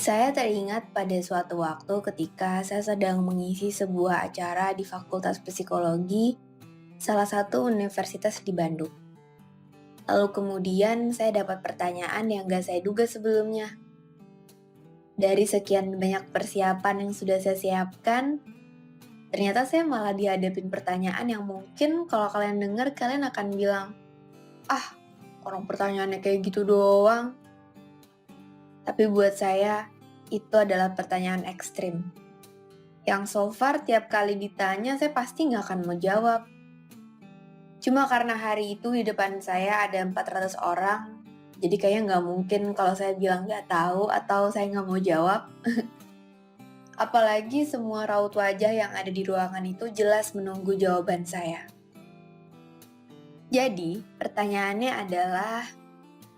Saya teringat pada suatu waktu ketika saya sedang mengisi sebuah acara di Fakultas Psikologi, salah satu universitas di Bandung. Lalu kemudian saya dapat pertanyaan yang gak saya duga sebelumnya. Dari sekian banyak persiapan yang sudah saya siapkan, ternyata saya malah dihadapin pertanyaan yang mungkin kalau kalian dengar kalian akan bilang, "Ah, orang pertanyaannya kayak gitu doang." Tapi buat saya, itu adalah pertanyaan ekstrim. Yang so far tiap kali ditanya saya pasti nggak akan mau jawab. Cuma karena hari itu di depan saya ada 400 orang, jadi kayaknya nggak mungkin kalau saya bilang nggak tahu atau saya nggak mau jawab. Apalagi semua raut wajah yang ada di ruangan itu jelas menunggu jawaban saya. Jadi, pertanyaannya adalah,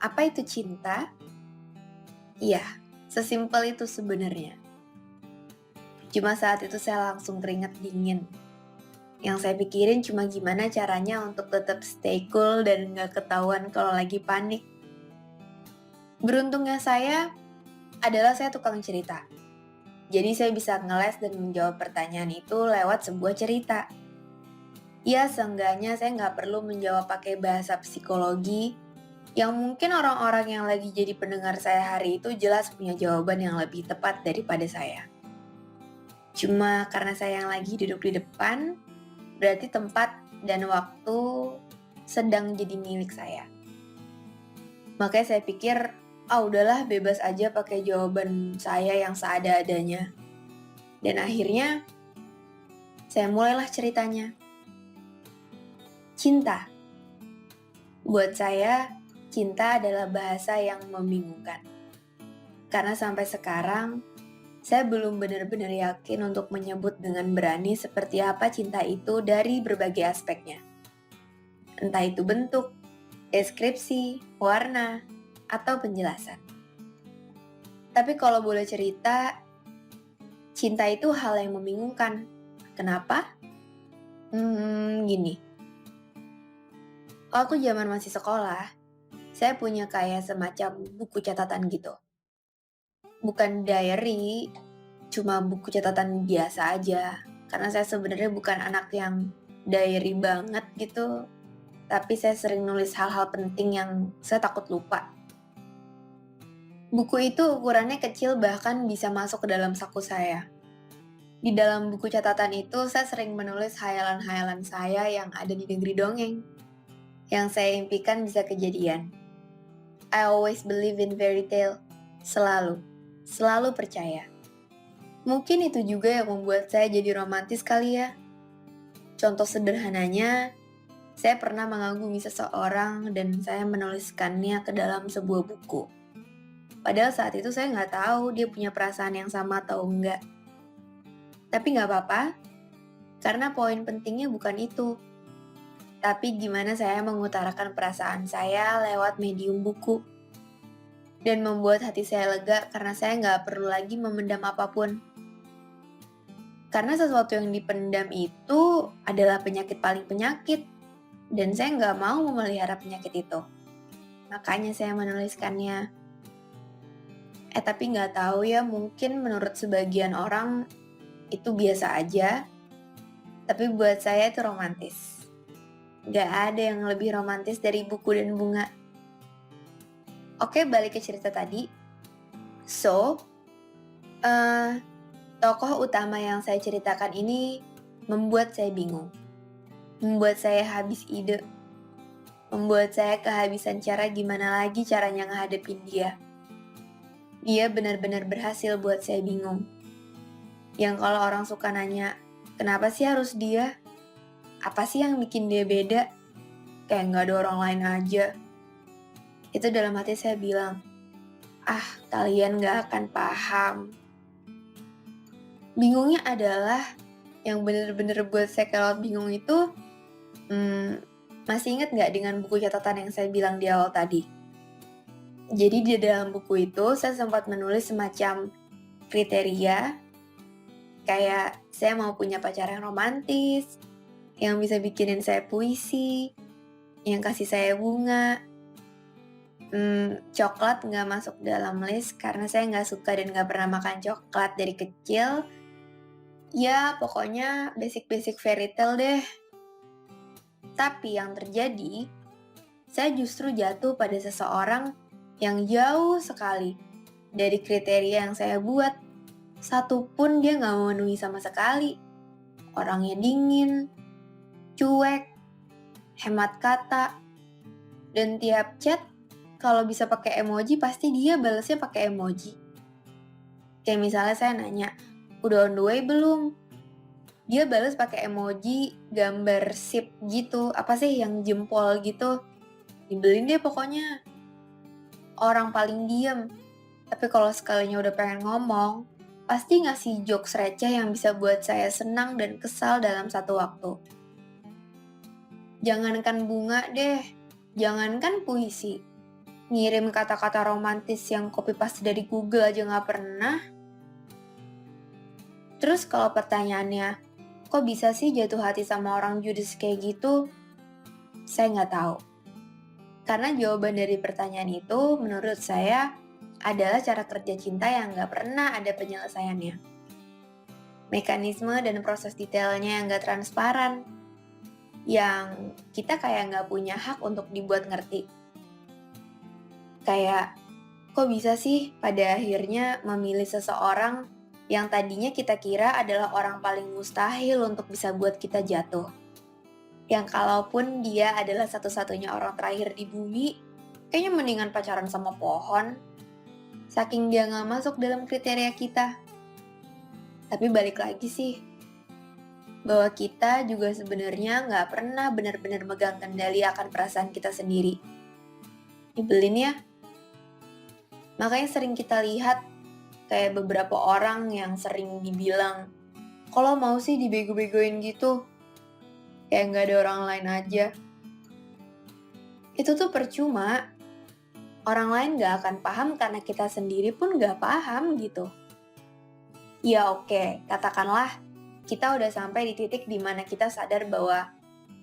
apa itu cinta? Iya, sesimpel itu sebenarnya. Cuma saat itu saya langsung keringat dingin. Yang saya pikirin cuma gimana caranya untuk tetap stay cool dan nggak ketahuan kalau lagi panik. Beruntungnya saya adalah saya tukang cerita. Jadi saya bisa ngeles dan menjawab pertanyaan itu lewat sebuah cerita. Ya, seenggaknya saya nggak perlu menjawab pakai bahasa psikologi, yang mungkin orang-orang yang lagi jadi pendengar saya hari itu jelas punya jawaban yang lebih tepat daripada saya. Cuma karena saya yang lagi duduk di depan, berarti tempat dan waktu sedang jadi milik saya. Makanya saya pikir, udahlah bebas aja pakai jawaban saya yang seada-adanya. Dan akhirnya, saya mulailah ceritanya. Cinta. Buat saya, cinta adalah bahasa yang membingungkan. Karena sampai sekarang, saya belum benar-benar yakin untuk menyebut dengan berani seperti apa cinta itu dari berbagai aspeknya. Entah itu bentuk, deskripsi, warna, atau penjelasan. Tapi kalau boleh cerita, cinta itu hal yang membingungkan. Kenapa? Gini. Waktu zaman masih sekolah, saya punya kayak semacam buku catatan gitu. Bukan diary, cuma buku catatan biasa aja. Karena saya sebenarnya bukan anak yang diary banget gitu. Tapi saya sering nulis hal-hal penting yang saya takut lupa. Buku itu ukurannya kecil bahkan bisa masuk ke dalam saku saya. Di dalam buku catatan itu saya sering menulis hayalan-hayalan saya yang ada di negeri dongeng. Yang saya impikan bisa kejadian. I always believe in fairy tale. Selalu. Selalu percaya. Mungkin itu juga yang membuat saya jadi romantis kali ya. Contoh sederhananya, saya pernah mengagumi seseorang dan saya menuliskannya ke dalam sebuah buku. Padahal saat itu saya nggak tahu dia punya perasaan yang sama atau enggak. Tapi nggak apa-apa, karena poin pentingnya bukan itu. Tapi gimana saya mengutarakan perasaan saya lewat medium buku. Dan membuat hati saya lega karena saya nggak perlu lagi memendam apapun. Karena sesuatu yang dipendam itu adalah penyakit paling penyakit. Dan saya nggak mau memelihara penyakit itu. Makanya saya menuliskannya. Tapi nggak tahu ya, mungkin menurut sebagian orang itu biasa aja. Tapi buat saya itu romantis. Nggak ada yang lebih romantis dari buku dan bunga. Oke, balik ke cerita tadi. So, tokoh utama yang saya ceritakan ini membuat saya bingung. Membuat saya habis ide. Membuat saya kehabisan cara gimana lagi caranya ngehadapin dia. Dia benar-benar berhasil buat saya bingung. Yang kalau orang suka nanya, kenapa sih harus dia? Apa sih yang bikin dia beda? Kayak nggak ada orang lain aja. Itu dalam hati saya bilang, kalian nggak akan paham. Bingungnya adalah, yang bener-bener buat saya kelewat bingung itu, masih ingat nggak dengan buku catatan yang saya bilang di awal tadi? Jadi di dalam buku itu saya sempat menulis semacam kriteria, kayak saya mau punya pacar yang romantis, yang bisa bikinin saya puisi, yang kasih saya bunga, Coklat nggak masuk dalam list karena saya nggak suka dan nggak pernah makan coklat dari kecil. Ya, pokoknya basic-basic fairy tale deh. Tapi yang terjadi, saya justru jatuh pada seseorang yang jauh sekali dari kriteria yang saya buat. Satu pun dia nggak memenuhi sama sekali. Orangnya dingin, cuek, hemat kata, dan tiap chat kalau bisa pakai emoji pasti dia balesnya pakai emoji. Kayak misalnya saya nanya, udah on the way belum? Dia bales pakai emoji gambar sip gitu, apa sih yang jempol gitu. Dibelin deh pokoknya. Orang paling diem, tapi kalau sekalinya udah pengen ngomong, pasti ngasih jokes receh yang bisa buat saya senang dan kesal dalam satu waktu. Jangankan bunga deh, jangankan puisi. Ngirim kata-kata romantis yang copy paste dari Google aja nggak pernah. Terus kalau pertanyaannya, kok bisa sih jatuh hati sama orang judes kayak gitu? Saya nggak tahu. Karena jawaban dari pertanyaan itu menurut saya adalah cara kerja cinta yang nggak pernah ada penyelesaiannya. Mekanisme dan proses detailnya yang nggak transparan. Yang kita kayak nggak punya hak untuk dibuat ngerti. Kayak, kok bisa sih pada akhirnya memilih seseorang yang tadinya kita kira adalah orang paling mustahil untuk bisa buat kita jatuh. Yang kalaupun dia adalah satu-satunya orang terakhir di bumi, kayaknya mendingan pacaran sama pohon. Saking dia nggak masuk dalam kriteria kita. Tapi balik lagi sih, bahwa kita juga sebenarnya nggak pernah benar-benar megang kendali akan perasaan kita sendiri. Nyebelin ya? Makanya sering kita lihat kayak beberapa orang yang sering dibilang, kalau mau sih dibego-begoin gitu, kayak nggak ada orang lain aja. Itu tuh percuma, orang lain nggak akan paham karena kita sendiri pun nggak paham gitu. Ya oke, katakanlah kita udah sampai di titik dimana kita sadar bahwa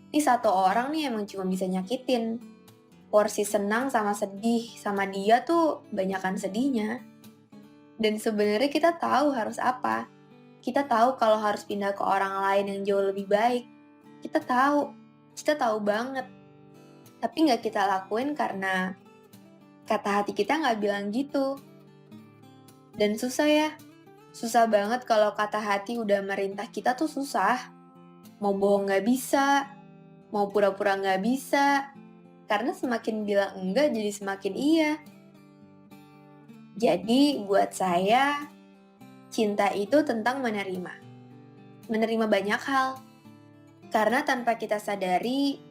ini satu orang nih emang cuma bisa nyakitin. Porsi senang sama sedih sama dia tuh banyakan sedihnya. Dan sebenarnya kita tahu harus apa. Kita tahu kalau harus pindah ke orang lain yang jauh lebih baik. Kita tahu banget. Tapi nggak kita lakuin karena kata hati kita nggak bilang gitu. Dan susah ya. Susah banget kalau kata hati udah merintah kita tuh susah. Mau bohong nggak bisa, mau pura-pura nggak bisa. Karena semakin bilang enggak jadi semakin iya. Jadi buat saya, cinta itu tentang menerima. Menerima banyak hal. Karena tanpa kita sadari,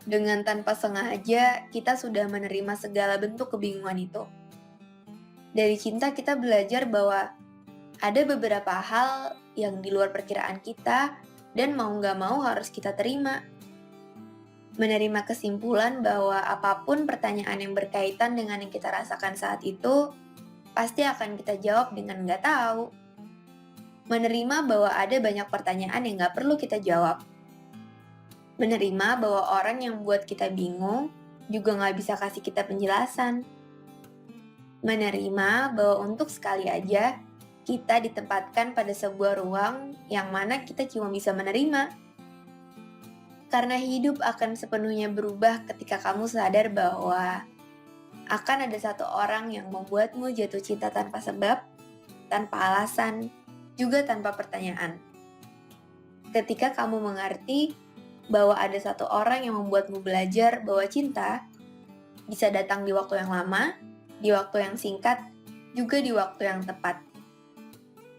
dengan tanpa sengaja kita sudah menerima segala bentuk kebingungan itu. Dari cinta kita belajar bahwa ada beberapa hal yang di luar perkiraan kita dan mau nggak mau harus kita terima. Menerima kesimpulan bahwa apapun pertanyaan yang berkaitan dengan yang kita rasakan saat itu, pasti akan kita jawab dengan nggak tahu. Menerima bahwa ada banyak pertanyaan yang nggak perlu kita jawab. Menerima bahwa orang yang buat kita bingung juga nggak bisa kasih kita penjelasan. Menerima bahwa untuk sekali aja, kita ditempatkan pada sebuah ruang yang mana kita cuma bisa menerima. Karena hidup akan sepenuhnya berubah ketika kamu sadar bahwa akan ada satu orang yang membuatmu jatuh cinta tanpa sebab, tanpa alasan, juga tanpa pertanyaan. Ketika kamu mengerti bahwa ada satu orang yang membuatmu belajar bahwa cinta bisa datang di waktu yang lama, di waktu yang singkat, juga di waktu yang tepat.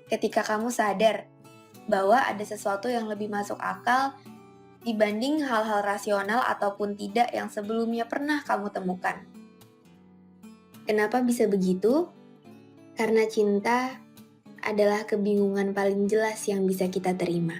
Ketika kamu sadar bahwa ada sesuatu yang lebih masuk akal dibanding hal-hal rasional ataupun tidak yang sebelumnya pernah kamu temukan. Kenapa bisa begitu? Karena cinta adalah kebingungan paling jelas yang bisa kita terima.